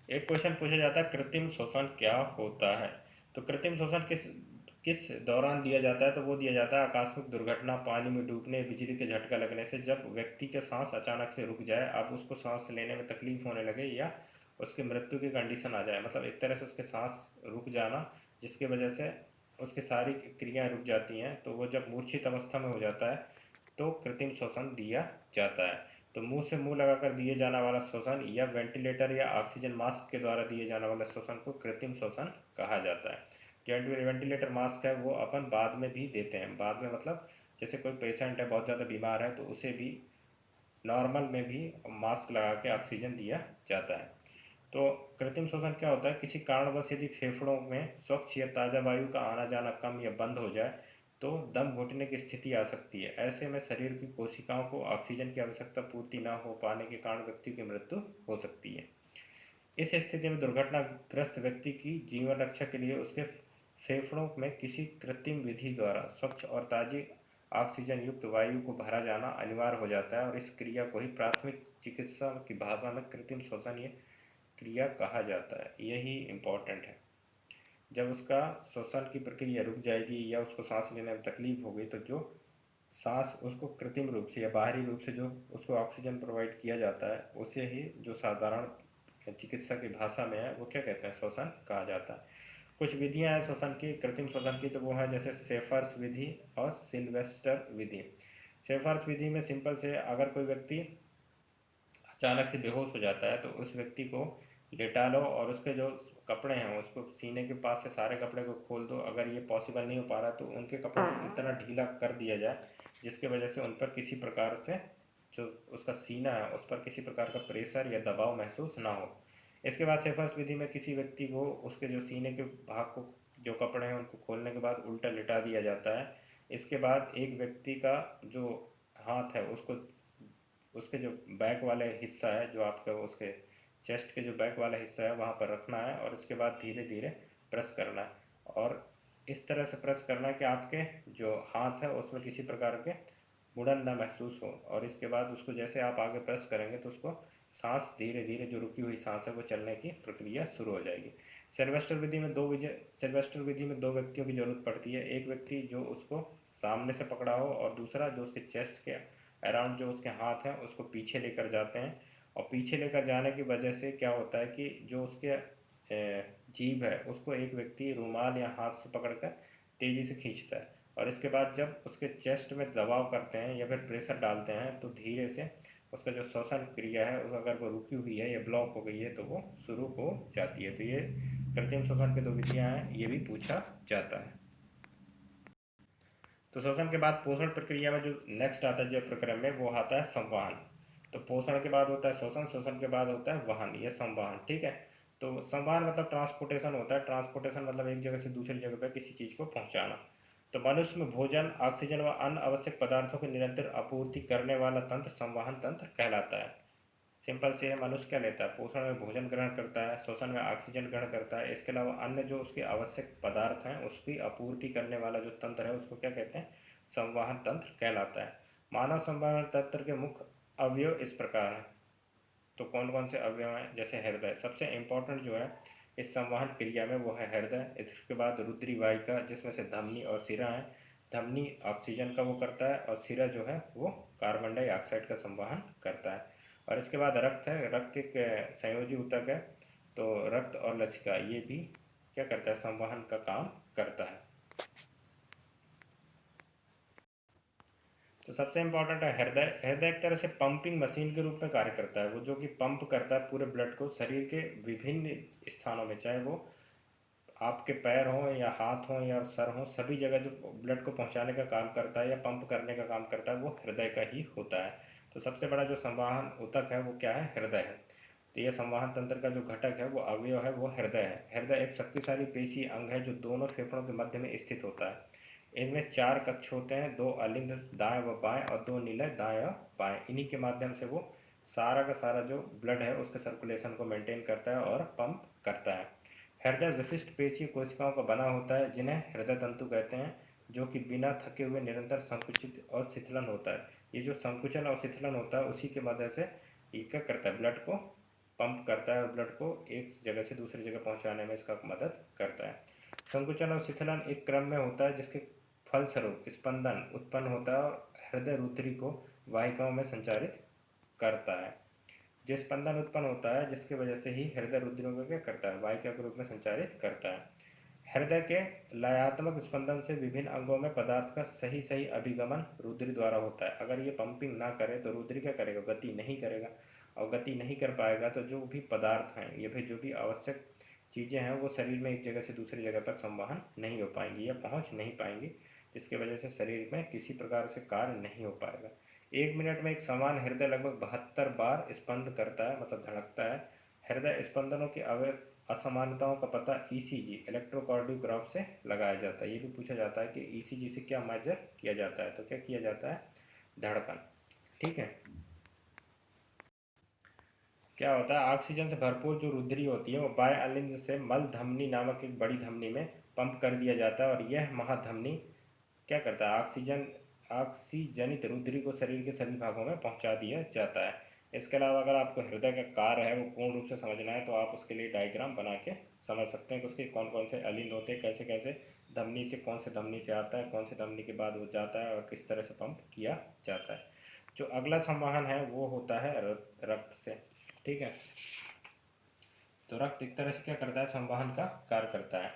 एक क्वेश्चन पूछा जाता है कृत्रिम श्वसन क्या होता है। तो कृत्रिम श्वसन किस किस दौरान दिया जाता है, तो वो दिया जाता है आकस्मिक दुर्घटना, पानी में डूबने, बिजली के झटका लगने से, जब व्यक्ति के सांस अचानक से रुक जाए, अब उसको सांस लेने में तकलीफ होने लगे या उसकी मृत्यु की कंडीशन आ जाए, मतलब एक तरह से उसके सांस रुक जाना जिसकी वजह से उसकी सारी क्रियाएं रुक जाती हैं, तो वो जब मूर्छित अवस्था में हो जाता है तो कृत्रिम श्वसन दिया जाता है। तो मुंह से मुंह लगाकर दिए जाने वाला श्वसन या वेंटिलेटर या ऑक्सीजन मास्क के द्वारा दिए जाने वाले श्वसन को कृत्रिम श्वसन कहा जाता है। जो वेंटिलेटर मास्क है वो अपन बाद में भी देते हैं, बाद में मतलब जैसे कोई पेशेंट है बहुत ज़्यादा बीमार है तो उसे भी नॉर्मल में भी मास्क लगा के ऑक्सीजन दिया जाता है। तो कृत्रिम श्वसन क्या होता है, किसी कारणवश यदि फेफड़ों में स्वच्छ या ताज़ा वायु का आना जाना कम या बंद हो जाए तो दम घुटने की स्थिति आ सकती है। ऐसे में शरीर की कोशिकाओं को ऑक्सीजन की आवश्यकता पूर्ति न हो पाने के कारण व्यक्ति की मृत्यु हो सकती है। इस स्थिति में दुर्घटनाग्रस्त व्यक्ति की जीवन रक्षा के लिए उसके फेफड़ों में किसी कृत्रिम विधि द्वारा स्वच्छ और ताज़ी ऑक्सीजन युक्त वायु को भरा जाना अनिवार्य हो जाता है और इस क्रिया को ही प्राथमिक चिकित्सा की भाषा में कृत्रिम श्वसन क्रिया कहा जाता है। यही इम्पोर्टेंट है। जब उसका श्वसन की प्रक्रिया रुक जाएगी या उसको सांस लेने में तकलीफ हो गई तो जो सांस उसको कृत्रिम रूप से या बाहरी रूप से जो उसको ऑक्सीजन प्रोवाइड किया जाता है उसे ही जो साधारण चिकित्सा की भाषा में है वो क्या कहते हैं श्वसन कहा जाता है। कुछ विधियां हैं श्वसन की कृत्रिम श्वसन की, तो वो है जैसे सेफर्स विधि और सिल्वेस्टर विधि। सेफर्स विधि में सिंपल से अगर कोई व्यक्ति अचानक से बेहोश हो जाता है तो उस व्यक्ति को लेटा लो और उसके जो कपड़े हैं उसको सीने के पास से सारे कपड़े को खोल दो। अगर ये पॉसिबल नहीं हो पा रहा तो उनके कपड़ों को इतना ढीला कर दिया जाए जिसकी वजह से उन पर किसी प्रकार से जो उसका सीना है उस पर किसी प्रकार का प्रेशर या दबाव महसूस ना हो। इसके बाद सेफर्स विधि में किसी व्यक्ति को उसके जो सीने के भाग को जो कपड़े हैं उनको खोलने के बाद उल्टा लिटा दिया जाता है। इसके बाद एक व्यक्ति का जो हाथ है उसको उसके जो बैक वाले हिस्सा है जो आपका उसके चेस्ट के जो बैक वाला हिस्सा है वहाँ पर रखना है और उसके बाद धीरे धीरे प्रेस करना है और इस तरह से प्रेस करना है कि आपके जो हाथ है उसमें किसी प्रकार के मुड़न ना महसूस हो। और इसके बाद उसको जैसे आप आगे प्रेस करेंगे तो उसको सांस धीरे धीरे जो रुकी हुई सांस है वो चलने की प्रक्रिया शुरू हो जाएगी। सेल्वेस्टर विधि में दो व्यक्तियों की जरूरत पड़ती है। एक व्यक्ति जो उसको सामने से पकड़ा हो और दूसरा जो उसके चेस्ट के अराउंड जो उसके हाथ हैं उसको पीछे लेकर जाते हैं। और पीछे लेकर जाने की वजह से क्या होता है कि जो उसके जीभ है उसको एक व्यक्ति रुमाल या हाथ से पकड़कर तेज़ी से खींचता है और इसके बाद जब उसके चेस्ट में दबाव करते हैं या फिर प्रेशर डालते हैं तो धीरे से उसका जो श्वसन क्रिया है अगर वो रुकी हुई है या ब्लॉक हो गई है तो वो शुरू हो जाती है। तो ये कृत्रिम श्वसन की दो विधियाँ हैं, ये भी पूछा जाता है। तो श्वसन के बाद पोषण प्रक्रिया में जो नेक्स्ट आता है जो प्रक्रम में वो आता है संवहन। तो पोषण के बाद होता है श्वसन, श्वसन के बाद होता है वहन या संवहन। ठीक है। तो संवहन मतलब ट्रांसपोर्टेशन होता है। ट्रांसपोर्टेशन मतलब एक जगह से दूसरी जगह पर किसी चीज़ को पहुंचाना। तो मनुष्य में भोजन, ऑक्सीजन व अन्य आवश्यक पदार्थों की निरंतर आपूर्ति करने वाला तंत्र संवहन तंत्र कहलाता है। सिंपल से है, मनुष्य क्या लेता है, पोषण में भोजन ग्रहण करता है, श्वसन में ऑक्सीजन ग्रहण करता है, इसके अलावा अन्य जो उसके आवश्यक पदार्थ हैं उसकी आपूर्ति करने वाला जो तंत्र है उसको क्या कहते हैं, संवहन तंत्र कहलाता है। मानव संवहन तंत्र के मुख्य अवयव इस प्रकार हैं। तो कौन कौन से अवयव हैं, जैसे हृदय सबसे इम्पोर्टेंट जो है इस संवहन क्रिया में वो है हृदय। इसके बाद रुद्री वाहिका जिसमें से धमनी और सिरा है। धमनी ऑक्सीजन का वो करता है और सिरा जो है वो कार्बन डाइऑक्साइड का संवहन करता है। और इसके बाद रक्त है। रक्त एक संयोजी ऊतक है। तो रक्त और लसिका ये भी क्या करता है, संवहन का काम करता है। तो सबसे इम्पोर्टेंट है हृदय। हृदय एक तरह से पंपिंग मशीन के रूप में कार्य करता है, वो जो कि पंप करता है पूरे ब्लड को शरीर के विभिन्न स्थानों में, चाहे वो आपके पैर हों या हाथ हों या सर हों, सभी जगह जो ब्लड को पहुंचाने का काम करता है या पंप करने का काम करता है वो हृदय का ही होता है। तो सबसे बड़ा जो संवाहन ऊतक है वो क्या है, हृदय है। तो यह संवाहन तंत्र का जो घटक है वो अवयव है वो हृदय है। हृदय एक शक्तिशाली पेशी अंग है जो दोनों फेफड़ों के मध्य में स्थित होता है। इनमें चार कक्ष होते हैं, दो अलिंद दाएं व बाएं और दो निलय दाएं और बाएं। इन्हीं के माध्यम से वो सारा का सारा जो ब्लड है उसके सर्कुलेशन को मेंटेन करता है और पंप करता है। हृदय विशिष्ट पेशीय कोशिकाओं का बना होता है जिन्हें हृदय तंतु कहते हैं, जो कि बिना थके हुए निरंतर संकुचित और शिथिलन होता है। ये जो संकुचन और शिथिलन होता है उसी के मदद से ये क्या करता है, ब्लड को पंप करता है और ब्लड को एक जगह से दूसरी जगह पहुंचाने में इसका मदद करता है। संकुचन और शिथिलन एक क्रम में होता है जिसके फलस्वरूप स्पंदन उत्पन्न होता है और हृदय रुधिर को वाहिकाओं में संचारित करता है। जो स्पंदन उत्पन्न होता है जिसकी वजह से ही हृदय रुधिरों को क्या करता है, वाहिका के रूप में संचारित करता है। हृदय के लयात्मक स्पंदन से विभिन्न अंगों में पदार्थ का सही सही अभिगमन रुधिर द्वारा होता है। अगर ये पंपिंग ना करे तो रुधिर क्या करेगा, गति नहीं करेगा। और गति नहीं कर पाएगा तो जो भी पदार्थ हैं ये भी जो भी आवश्यक चीज़ें हैं वो शरीर में एक जगह से दूसरी जगह पर संवहन नहीं हो पाएंगी या पहुंच नहीं पाएंगी, जिसकी वजह से शरीर में किसी प्रकार से कार्य नहीं हो पाएगा। एक मिनट में एक समान हृदय लगभग 72 बार स्पंद करता है, मतलब धड़कता है। हृदय स्पंदनों के असमानताओं का पता ईसीजी इलेक्ट्रोकार्डियोग्राफ से लगाया जाता है। ये भी पूछा जाता है कि ईसीजी से क्या मेजर किया जाता है, तो क्या किया जाता है, धड़कन। ठीक है। क्या होता है, ऑक्सीजन से भरपूर जो रुधिरी होती है वो बाएं अलिंद से मल धमनी नामक एक बड़ी धमनी में पंप कर दिया जाता है और यह महाधमनी क्या करता है, ऑक्सीजनित रुधिरी को शरीर के सभी भागों में पहुंचा दिया जाता है। इसके अलावा अगर आपको हृदय का कार्य है वो पूर्ण रूप से समझना है तो आप उसके लिए डायग्राम बना के समझ सकते हैं कि उसके कौन कौन से अलिंद होते हैं, कैसे कैसे धमनी से कौन से धमनी से आता है, कौन से धमनी के बाद वो जाता है और किस तरह से पंप किया जाता है। जो अगला संवहन है वो होता है रक्त से। ठीक है। तो रक्त एक तरह से क्या करता है, संवहन का कार्य करता है।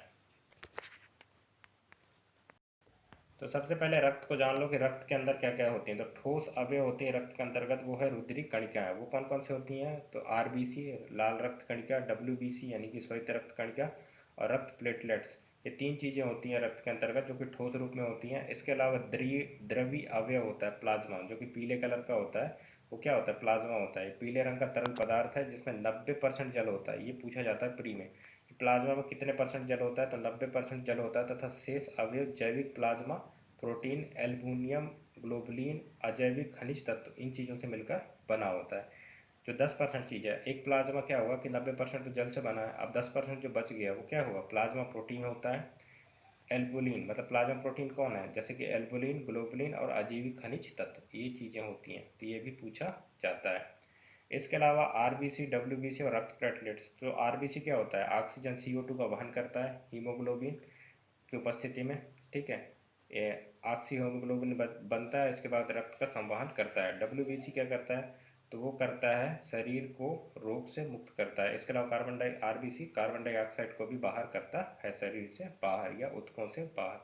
तो सबसे पहले रक्त को जान लो कि रक्त के अंदर क्या क्या होती हैं। तो ठोस अवयव होती हैं रक्त के अंतर्गत, वो है रुधिरी कणिकाएं। वो कौन कौन से होती हैं? तो आरबीसी लाल रक्त कणिका, डब्ल्यूबीसी यानी कि श्वेत रक्त कणिका, और रक्त प्लेटलेट्स। ये तीन चीज़ें होती हैं रक्त के अंतर्गत जो कि ठोस रूप में होती हैं। इसके अलावा द्रवी अवयव होता है प्लाज्मा, जो कि पीले कलर का होता है। वो क्या होता है? प्लाज्मा होता है। पीले रंग का तरल पदार्थ है जिसमें 90% जल होता है। ये पूछा जाता है प्री में कि प्लाज्मा में कितने परसेंट जल होता है। तो 90% जल होता है तथा शेष अवयव जैविक प्लाज्मा, प्रोटीन, एल्बुमियम, ग्लोबुलिन, अजैविक खनिज तत्व, इन चीज़ों से मिलकर बना होता है। जो 10% चीज़ है, एक प्लाज्मा क्या होगा कि 90% तो जल से बना है। अब 10% जो बच गया वो क्या होगा? प्लाज्मा प्रोटीन होता है। एल्बुलिन मतलब प्लाज्मा प्रोटीन कौन है? जैसे कि एल्बुलिन, ग्लोबुलिन और अजीविक खनिज तत्व, ये चीज़ें होती हैं। तो ये भी पूछा जाता है। इसके अलावा आरबीसी, डब्ल्यूबीसी और रक्त प्लेटलेट्स। तो आरबीसी क्या होता है? ऑक्सीजन CO2 का वहन करता है हीमोग्लोबिन की उपस्थिति में, ठीक है। ये ऑक्सी हीमोग्लोबिन बनता है, इसके बाद रक्त का संवहन करता है। डब्ल्यूबीसी क्या करता है? तो वो करता है शरीर को रोग से मुक्त करता है। इसके अलावा आरबीसी कार्बन डाइऑक्साइड को भी बाहर करता है शरीर से बाहर या ऊतकों से बाहर।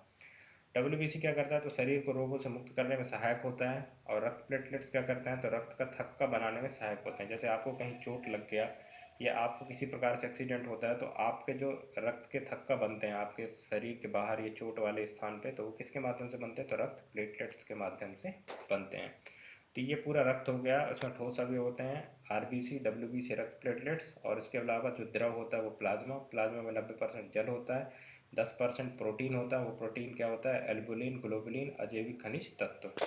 डब्ल्यूबीसी क्या करता है? तो शरीर को रोगों से मुक्त करने में सहायक होता है। और रक्त प्लेटलेट्स क्या करते हैं? तो रक्त का थक्का बनाने में सहायक होते हैं। जैसे आपको कहीं चोट लग गया या आपको किसी प्रकार से एक्सीडेंट होता है तो आपके जो रक्त के थक्का बनते हैं आपके शरीर के बाहर ये चोट वाले स्थान पे, तो वो किसके माध्यम से बनते हैं? तो रक्त प्लेटलेट्स के माध्यम से बनते हैं। तो ये पूरा रक्त हो गया, इसमें ठोस अवयव होते हैं आरबीसी, डब्ल्यूबीसी, रक्त प्लेटलेट्स। और इसके अलावा जो द्रव होता है वो प्लाज्मा। प्लाज्मा में 90% जल होता है, 10% प्रोटीन होता है। वो प्रोटीन क्या होता है? एल्बुलिन, ग्लोबुलिन, अजैविक खनिज तत्व।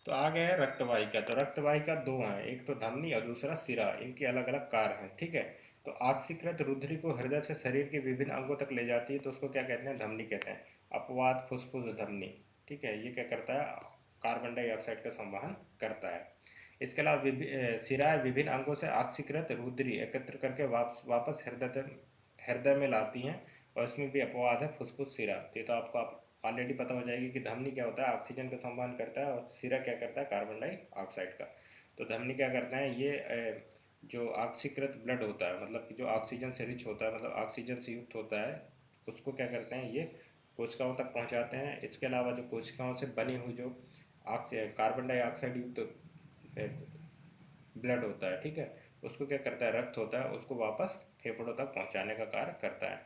तो आ गया है रक्तवाहिका। तो रक्तवाहिका दो हैं, एक तो धमनी और दूसरा सिरा। इनके अलग अलग कार्य हैं, ठीक है। तो ऑक्सीकृत रुधिर को हृदय से शरीर के विभिन्न अंगों तक ले जाती है, तो उसको क्या कहते हैं? धमनी कहते हैं। अपवाद फुसफुस धमनी, ठीक है। ये क्या करता है? कार्बन डाइऑक्साइड का संवहन करता है। इसके अलावा सिरा विभिन्न अंगों से ऑक्सीकृत रुधिर एकत्र करके वापस हृदय में लाती हैं। और इसमें भी अपवाद है फुसफुस सिरा। तो ये तो आपको ऑलरेडी पता हो जाएगी कि धमनी क्या होता है? ऑक्सीजन का संवहन करता है। और सिरा क्या करता है? कार्बन डाइऑक्साइड का। तो धमनी क्या करता है? ये जो ऑक्सीकृत ब्लड होता है, मतलब कि जो ऑक्सीजन से रिच होता है, मतलब ऑक्सीजन से युक्त होता है, उसको क्या करते हैं? ये कोशिकाओं तक पहुंचाते हैं। इसके अलावा जो कोशिकाओं से बनी हुई जो कार्बन डाइऑक्साइड युक्त ब्लड होता है, ठीक है, उसको क्या करता है? रक्त होता है, उसको वापस फेफड़ों तक पहुंचाने का कार्य करता है।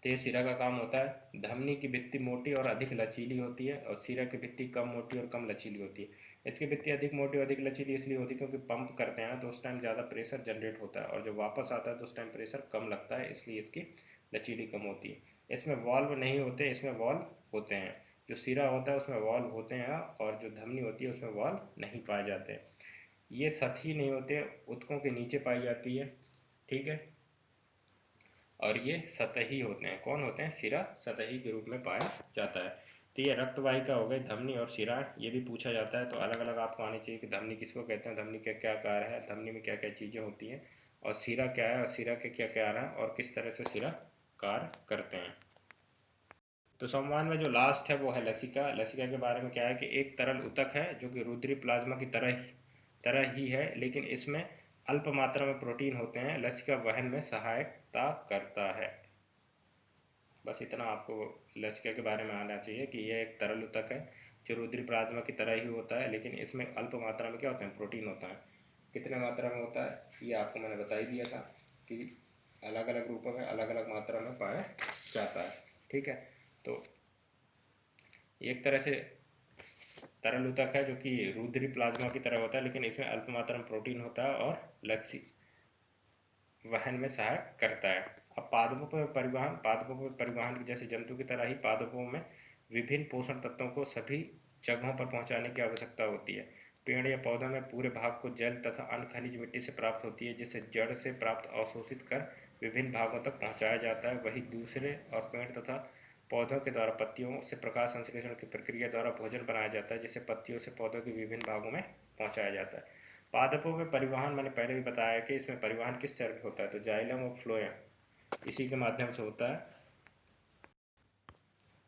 तो ये सिरा का काम होता है। धमनी की भित्ति मोटी और अधिक लचीली होती है और सिरा की भित्ति कम मोटी और कम लचीली होती है। इसकी भित्ति अधिक मोटी और अधिक लचीली इसलिए होती है क्योंकि पंप करते हैं ना, तो उस टाइम ज़्यादा प्रेशर जनरेट होता है, और जब वापस आता है तो उस टाइम प्रेशर कम लगता है, इसलिए इसकी लचीली कम होती है। इसमें वॉल्व नहीं होते, इसमें वॉल्व होते हैं। जो सिरा होता है उसमें वॉल्व होते हैं, और जो धमनी होती है उसमें वॉल्व नहीं पाए जाते। ये सतही नहीं होते, ऊतकों के नीचे पाई जाती है, ठीक है। और ये सतही होते हैं। कौन होते हैं? सिरा सतही के रूप में पाया जाता है। तो ये रक्तवाहिका हो गई, धमनी और सिरा। ये भी पूछा जाता है, तो अलग अलग आपको आनी चाहिए कि धमनी किसको कहते हैं, धमनी का क्या कार्य है, धमनी में क्या क्या चीज़ें होती हैं, और सिरा क्या है और सिरा के क्या कार्य हैं, और किस तरह से सिरा कार्य करते हैं। तो संविधान में जो लास्ट है वो है लसिका। लसिका के बारे में क्या है कि एक तरल ऊतक है जो कि रुधिर प्लाज्मा की तरह ही है, लेकिन इसमें अल्प मात्रा में प्रोटीन होते हैं। लसिका वहन में सहायता करता है। बस इतना आपको लसिका के बारे में आना चाहिए कि यह एक तरल ऊतक है जो रुधिर प्लाज्मा की तरह ही होता है, लेकिन इसमें अल्प मात्रा में क्या होते हैं? प्रोटीन होता है। कितने मात्रा में होता है ये आपको मैंने बता ही दिया था कि अलग अलग रूपों में अलग अलग मात्रा में पाया जाता है, ठीक है। तो एक तरह से तरल ऊतक है जो कि रुधिर प्लाज्मा की तरह होता है, लेकिन इसमें अल्प मात्रा में प्रोटीन होता है और लक्ष्य वहन में सहायक करता है। अब पादपों पर परिवहन जैसे जंतु की तरह ही पादपों में विभिन्न पोषण तत्वों को सभी जगहों पर पहुंचाने की आवश्यकता होती है। पेड़ या पौधों में पूरे भाग को जल तथा अन्य खनिज मिट्टी से प्राप्त होती है, जिसे जड़ से प्राप्त अवशोषित कर विभिन्न भागों तक पहुंचाया जाता है। वही दूसरे और पेड़ तथा पौधों के द्वारा पत्तियों से प्रकाश संश्लेषण की प्रक्रिया द्वारा भोजन बनाया जाता है, जिसे पत्तियों से पौधों के विभिन्न भागों में पहुंचाया जाता है। पादपों में परिवहन मैंने पहले भी बताया कि इसमें परिवहन किस तरह से होता है, तो जाइलम और फ्लोएम इसी के माध्यम से होता है।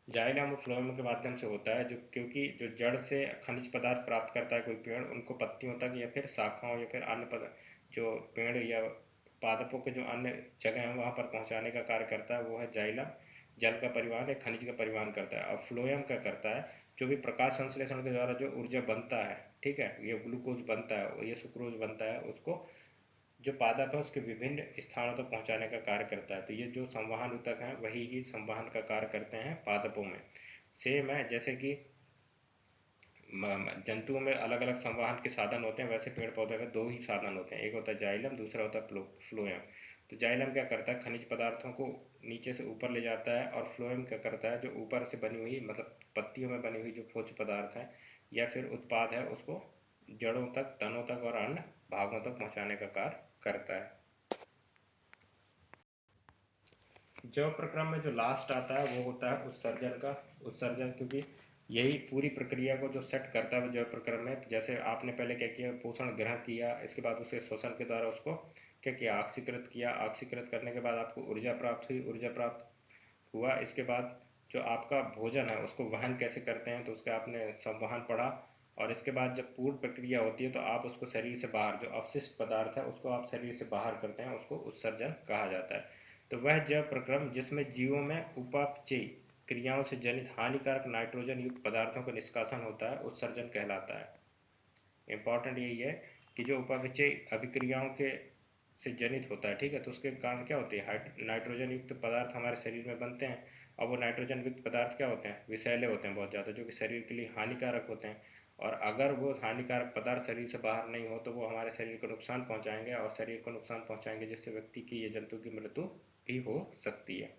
जाइलम और फ्लोएम के माध्यम से होता है, जो क्योंकि जो जड़ से खनिज पदार्थ प्राप्त करता है कोई पेड़, उनको पत्तियों तक या फिर शाखाओं या फिर अन्य जो पेड़ या पादपों के जो अन्य जगह हैं वहाँ पर पहुँचाने का कार्य करता है, वो है जाइलम। जल का परिवहन या खनिज का परिवहन करता है। और फ्लोएम क्या करता है, जो भी प्रकाश संश्लेषण के द्वारा जो ऊर्जा बनता है, ठीक है, ये ग्लूकोज बनता है, ये सुक्रोज बनता है, उसको जो पादप है उसके विभिन्न स्थानों तक पहुंचाने का कार्य करता है। तो ये जो संवहन ऊतक हैं वही ही संवहन का कार्य करते हैं पादपों में। सेम है जैसे कि जंतुओं में अलग अलग संवहन के साधन होते हैं, वैसे पेड़ पौधे में दो ही साधन होते हैं, एक होता है जाइलम, दूसरा होता है फ्लोएम। तो जाइलम क्या करता है, खनिज पदार्थों को नीचे से ऊपर ले जाता है, और फ्लोएम क्या करता है, जो ऊपर से बनी हुई मतलब पत्तियों में बनी हुई जो भोज्य पदार्थ है या फिर उत्पाद है उसको जड़ों तक, तनों तक और अन्य भागों तक पहुंचाने का कार्य करता है। जैव प्रक्रम में जो लास्ट आता है वो होता है उत्सर्जन का। उत्सर्जन, क्योंकि यही पूरी प्रक्रिया को जो सेट करता है जैव प्रक्रम में। जैसे आपने पहले क्या किया, पोषण ग्रहण किया, इसके बाद उसे श्वसन के द्वारा उसको क्या किया, ऑक्सीकृत किया, ऑक्सीकृत करने के बाद आपको ऊर्जा प्राप्त हुई, ऊर्जा प्राप्त हुआ, इसके बाद जो आपका भोजन है उसको वहन कैसे करते हैं तो उसका आपने संवहन पढ़ा। और इसके बाद जब पूर्ण प्रक्रिया होती है तो आप उसको शरीर से बाहर, जो अवशिष्ट पदार्थ है उसको आप शरीर से बाहर करते हैं, उसको उत्सर्जन कहा जाता है। तो वह जैव प्रक्रम जिसमें जीवों में उपापचयी क्रियाओं से जनित हानिकारक नाइट्रोजन युक्त पदार्थों का निष्कासन होता है, उत्सर्जन कहलाता है। इम्पॉर्टेंट यही है कि जो उपापचयी अभिक्रियाओं के से जनित होता है, ठीक है, तो उसके कारण क्या होते हैं, नाइट्रोजन युक्त पदार्थ हमारे शरीर में बनते हैं। और वो नाइट्रोजन युक्त पदार्थ क्या होते हैं, विषैले होते हैं बहुत ज़्यादा, जो कि शरीर के लिए हानिकारक होते हैं। और अगर वो हानिकारक पदार्थ शरीर से बाहर नहीं हो तो वो हमारे शरीर को नुकसान पहुंचाएंगे, और शरीर को नुकसान पहुंचाएंगे जिससे व्यक्ति की या जंतु की मृत्यु भी हो सकती है।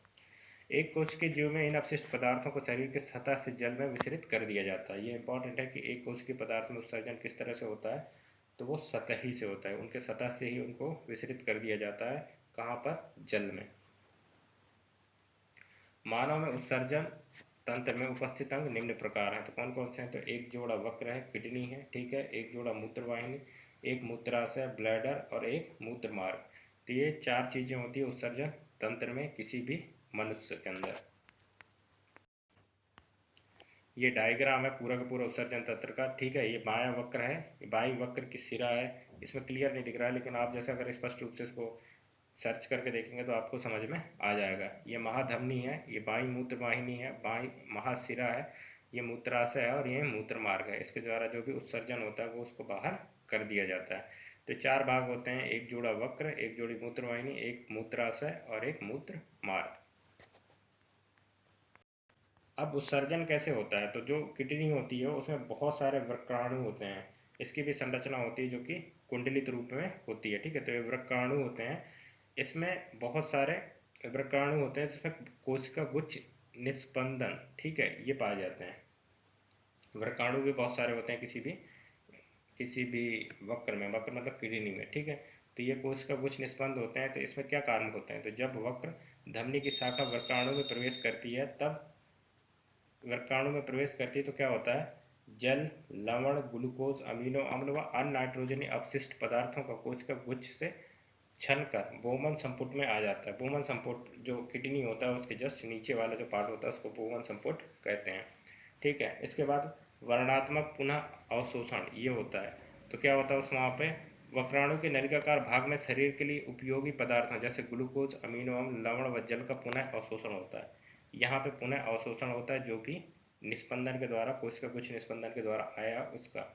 एक कोश के जीव में इन अपशिष्ट पदार्थों को शरीर के सतह से जल में विसरित कर दिया जाता है। ये इंपॉर्टेंट है कि एक कोश के पदार्थ में उत्सर्जन किस तरह से होता है, तो वो सतही से होता है, उनके सतह से ही उनको विसरित कर दिया जाता है। कहाँ पर, जल में। मानव में उत्सर्जन तंत्र में उपस्थित अंग निम्न प्रकार हैं, तो कौन कौन से हैं, तो एक जोड़ा वक्र है, किडनी है, ठीक है, एक जोड़ा मूत्रवाहिनी, एक मूत्राशय ब्लैडर और एक मूत्र मार्ग। तो ये चार चीज़ें होती है उत्सर्जन तंत्र में किसी भी मनुष्य के अंदर। ये डायग्राम है पूरा का पूरा उत्सर्जन तंत्र का, ठीक है। ये बायां वक्र है, ये बाईं वक्र की सिरा है, इसमें क्लियर नहीं दिख रहा है, लेकिन आप जैसे अगर स्पष्ट रूप से इसको सर्च करके देखेंगे तो आपको समझ में आ जाएगा। ये महाधमनी है, ये बाईं मूत्र वाहिनी है, बाईं महाशिरा है, ये मूत्राशय है और ये मूत्र मार्ग है। इसके द्वारा जो भी उत्सर्जन होता है वो उसको बाहर कर दिया जाता है। तो चार भाग होते हैं, एक जोड़ा वक्र, एक जोड़ी मूत्र वाहिनी, एक मूत्राशय और एक मूत्र मार्ग। अब उत्सर्जन कैसे होता है, तो जो किडनी होती है उसमें बहुत सारे वृक्काणु होते हैं, इसकी भी संरचना होती है जो कि कुंडलित रूप में होती है, ठीक है। तो ये वृक्काणु होते हैं, इसमें बहुत सारे वृक्काणु होते हैं जिसमें कोशिका गुच्छ निस्पंदन, ठीक है, ये पाए जाते हैं। वृक्काणु भी बहुत सारे होते हैं किसी भी वक्र में, वक्र मतलब किडनी में, ठीक है। तो ये कोशिका गुच्छ निस्पंद होते हैं। तो इसमें क्या कारण होते हैं, तो जब वक्र धमनी की शाखा वृक्काणु में प्रवेश करती है, तब वर्गाणु में प्रवेश करती है तो क्या होता है, जल, लवण, ग्लूकोज, अमीनो अम्ल व अन्य नाइट्रोजनी अपशिष्ट पदार्थों का कोशिका गुच्छ से छन कर बोमन संपुट में आ जाता है। बोमन संपुट जो किडनी होता है उसके जस्ट नीचे वाला जो पार्ट होता है उसको बोमन संपुट कहते हैं, ठीक है। इसके बाद वर्णात्मक पुनः अवशोषण ये होता है। तो क्या होता है उस वहाँ पे, वक्राणु के नलिकाकार भाग में शरीर के लिए उपयोगी पदार्थों जैसे ग्लूकोज, अमीनो अम्ल, लवण व जल का पुनः अवशोषण होता है। यहाँ पे पुनः अवशोषण होता है जो कि निस्पंदन के द्वारा, कोशिका कुछ निस्पंदन के द्वारा आया उसका।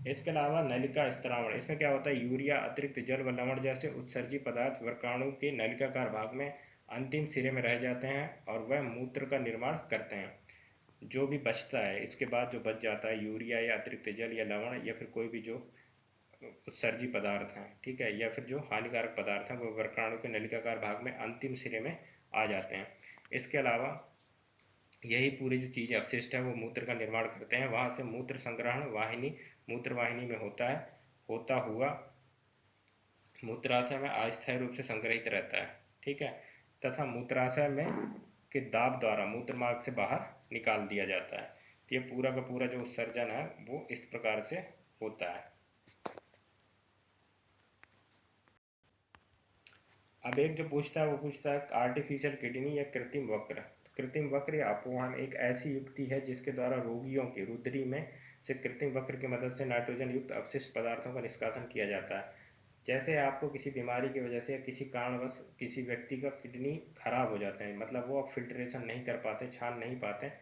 इसके अलावा नलिका स्त्रावण, इसमें क्या होता है, यूरिया, अतिरिक्त जल व लवण जैसे उत्सर्जी पदार्थ वर्गाणु के नलिकाकार भाग में अंतिम सिरे में रह जाते हैं और वह मूत्र का निर्माण करते हैं। जो भी बचता है इसके बाद, जो बच जाता है, यूरिया या अतिरिक्त जल या लवण या फिर कोई भी जो उत्सर्जी पदार्थ हैं, ठीक है, या फिर जो हानिकारक पदार्थ हैं, वो वर्गाणु के नलिकाकार भाग में अंतिम सिरे में आ जाते हैं। इसके अलावा यही पूरी जो चीज़ अपशिष्ट है वो मूत्र का निर्माण करते हैं। वहाँ से मूत्र संग्रहण वाहिनी, मूत्र वाहिनी में होता है, होता हुआ मूत्राशय में अस्थायी रूप से संग्रहित रहता है, ठीक है, तथा मूत्राशय में के दाब द्वारा मूत्र मार्ग से बाहर निकाल दिया जाता है। तो ये पूरा का पूरा जो उत्सर्जन है वो इस प्रकार से होता है। अब एक जो पूछता है वो पूछता है आर्टिफिशियल किडनी या कृत्रिम वक्र। तो कृत्रिम वक्र या अपवाहन एक ऐसी युक्ति है जिसके द्वारा रोगियों की रुधिर में से कृत्रिम वक्र की मदद से नाइट्रोजन युक्त अपशिष्ट पदार्थों का निष्कासन किया जाता है। जैसे आपको किसी बीमारी की वजह से या किसी कारणवश किसी व्यक्ति का किडनी खराब हो जाते हैं, मतलब वो अब फिल्ट्रेशन नहीं कर पाते, छान नहीं पाते,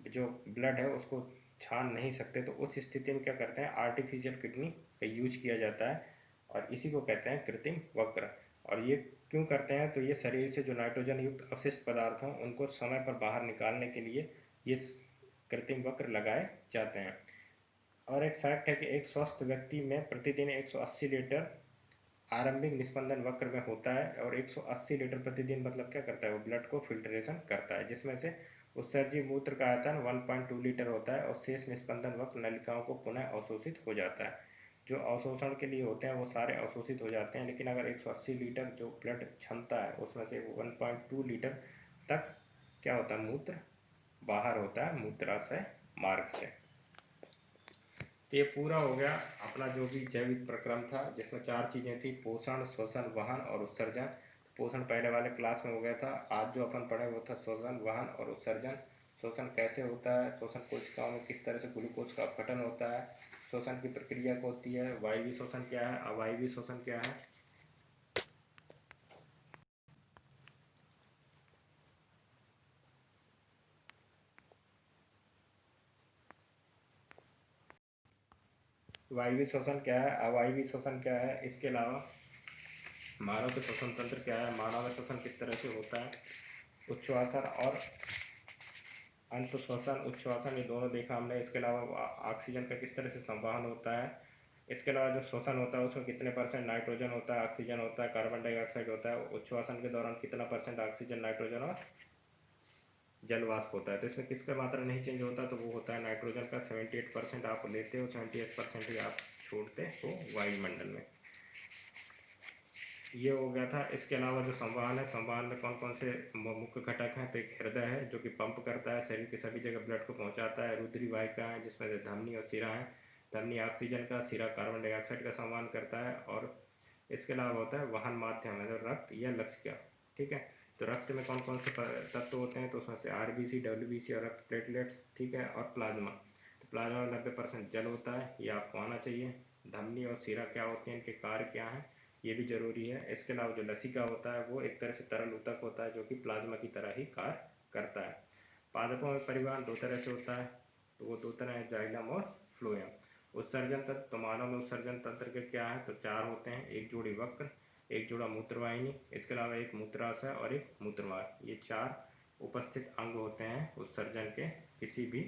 जो ब्लड है उसको छान नहीं सकते, तो उस स्थिति में क्या करते हैं, आर्टिफिशियल किडनी का यूज किया जाता है और इसी को कहते हैं कृत्रिम वक्र। और ये क्यों करते हैं, तो ये शरीर से जो नाइट्रोजन युक्त अवशिष्ट पदार्थ हों उनको समय पर बाहर निकालने के लिए ये कृत्रिम वक्र लगाए जाते हैं। और एक फैक्ट है कि एक स्वस्थ व्यक्ति में प्रतिदिन 180 लीटर आरंभिक निस्पंदन वक्र में होता है, और 180 लीटर प्रतिदिन मतलब क्या करता है, वो ब्लड को फिल्ट्रेशन करता है, जिसमें से उत्सर्जी मूत्र का आयतन 1.2 लीटर होता है और शेष निस्पंदन वक्र नलिकाओं को पुनः अवशोषित हो जाता है। जो अवशोषण के लिए होते हैं वो सारे अवशोषित हो जाते हैं, लेकिन अगर 180 लीटर जो ब्लड क्षमता है उसमें से 1.2 लीटर तक क्या होता है, मूत्र बाहर होता है मूत्राशय मार्ग से। तो ये पूरा हो गया अपना जो भी जैविक प्रक्रम था, जिसमें 4 चीज़ें थी, पोषण, श्वसन, वहन और उत्सर्जन। पोषण पहले वाले क्लास में हो गया था, आज जो अपन पढ़े वो था श्वसन, वहन और उत्सर्जन। श्वसन कैसे होता है, श्वसन कोशिकाओं में किस तरह से ग्लूकोज का अपघटन होता है, श्वसन की प्रक्रिया को होती है, वायवीय श्वसन क्या है, अवायवीय श्वसन क्या है। वायवीय श्वसन क्या है, अवायवीय श्वसन क्या है, इसके अलावा मानव के श्वसन तंत्र क्या है, मानव में श्वसन किस तरह से होता है, उच्छ्वासन और अंत श्वसन, उच्छ्वासन, ये दोनों देखा हमने। इसके अलावा ऑक्सीजन का किस तरह से संवहन होता है, इसके अलावा जो श्वसन होता है उसमें कितने परसेंट नाइट्रोजन होता है, ऑक्सीजन होता है, कार्बन डाइऑक्साइड होता है, उच्छ्वासन के दौरान कितना परसेंट ऑक्सीजन, नाइट्रोजन और जल वाष्प होता है। तो इसमें किसका मात्रा नहीं चेंज होता, तो वो होता है नाइट्रोजन का। 78% आप लेते हो, 78% ही आप छोड़ते हो वायुमंडल में। ये हो गया था। इसके अलावा जो संवहन है, संवहन में कौन कौन से मुख्य घटक हैं, तो एक हृदय है जो कि पंप करता है, शरीर के सभी जगह ब्लड को पहुंचाता है। रुधिरी वाहिका है जिसमें से धमनी और सिरा है, धमनी ऑक्सीजन का, सिरा कार्बन डाइऑक्साइड का संवहन करता है। और इसके अलावा होता है वाहन माध्यम है, तो रक्त या लसिका। ठीक है, तो रक्त में कौन कौन से तत्व होते हैं, तो उसमें से आरबीसी, डब्ल्यूबीसी और रक्त प्लेटलेट्स। ठीक है, और प्लाज्मा, तो प्लाज्मा में 90% जल होता है, ये आपको आना चाहिए। धमनी और सिरा क्या होते हैं, इनके कार्य क्या हैं, ये भी जरूरी है। इसके अलावा जो लसिका होता है वो एक तरह से तरल ऊतक होता है जो कि प्लाज्मा की तरह ही कार्य करता है। पादपों में परिवहन 2 तरह से होता है, तो वो 2 तरह है, जाइलम और फ्लोएम। उत्सर्जन तंत्र, तो मानव में उत्सर्जन तंत्र के क्या है, तो 4 होते हैं, एक जोड़ी वक्र, एक जोड़ा मूत्रवाहिनी, इसके अलावा एक मूत्राशय और एक मूत्रवार। ये 4 उपस्थित अंग होते हैं उत्सर्जन के किसी भी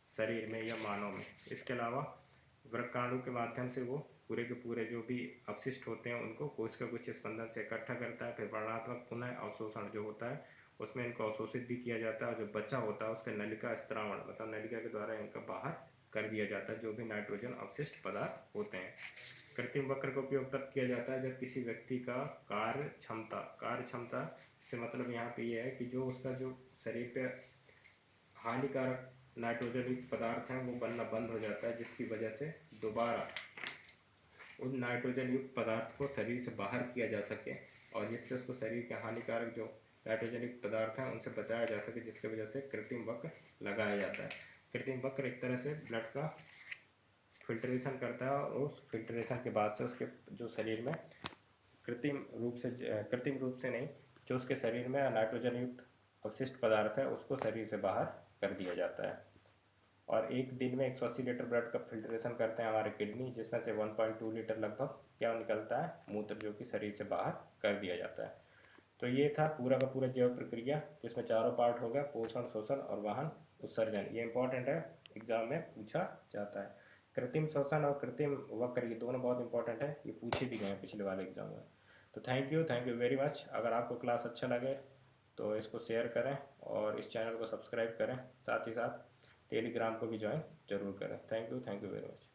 शरीर में या मानव में। इसके अलावा वृक्काणु के माध्यम से वो पूरे के पूरे जो भी अपशिष्ट होते हैं उनको कोशिका कुछ स्पंदन से इकट्ठा करता है, फिर वर्णात्मक पुनः अवशोषण जो होता है उसमें इनको अवशोषित भी किया जाता है, और जो बचा होता है उसका नलिका स्त्रावण, मतलब नलिका के द्वारा इनका बाहर कर दिया जाता है जो भी नाइट्रोजन अवशिष्ट पदार्थ होते हैं। कृत्रिम वक्र का उपयोग तब किया जाता है जब किसी व्यक्ति का कार्य क्षमता से मतलब यहाँ पे ये है कि जो उसका जो शरीर पे हानिकारक नाइट्रोजन युक्त पदार्थ हैं वो बनना बंद हो जाता है, जिसकी वजह से दोबारा उन नाइट्रोजन युक्त पदार्थ को शरीर से बाहर किया जा सके, और जिससे उसको शरीर के हानिकारक जो नाइट्रोजन युक्त पदार्थ हैं उनसे बचाया जा सके, जिसकी वजह से कृत्रिम वक्र लगाया जाता है। कृत्रिम वक्र एक तरह से ब्लड का फिल्ट्रेशन करता है, और उस फिल्ट्रेशन के बाद से उसके जो शरीर में कृत्रिम रूप से नहीं, जो उसके शरीर में नाइट्रोजन युक्त अवशिष्ट पदार्थ है उसको शरीर से बाहर कर दिया जाता है। और एक दिन में 180 लीटर ब्लड का फिल्ट्रेशन करते हैं हमारे किडनी, जिसमें से 1.2 लीटर लगभग क्या निकलता है, मूत्र, जो कि शरीर से बाहर कर दिया जाता है। तो ये था पूरा का पूरा जैव प्रक्रिया, जिसमें चारों पार्ट हो गया, पोषण, शोषण और वाहन, उत्सर्जन। ये इंपॉर्टेंट है, एग्जाम में पूछा जाता है। कृत्रिम श्वसन और कृत्रिम वक्र ये दोनों बहुत इंपॉर्टेंट है, ये पूछे भी गए हैं पिछले वाले एग्जाम में। तो थैंक यू वेरी मच। अगर आपको क्लास अच्छा लगे तो इसको शेयर करें और इस चैनल को सब्सक्राइब करें, साथ ही साथ टेलीग्राम को भी ज्वाइन जरूर करें। Thank you very much.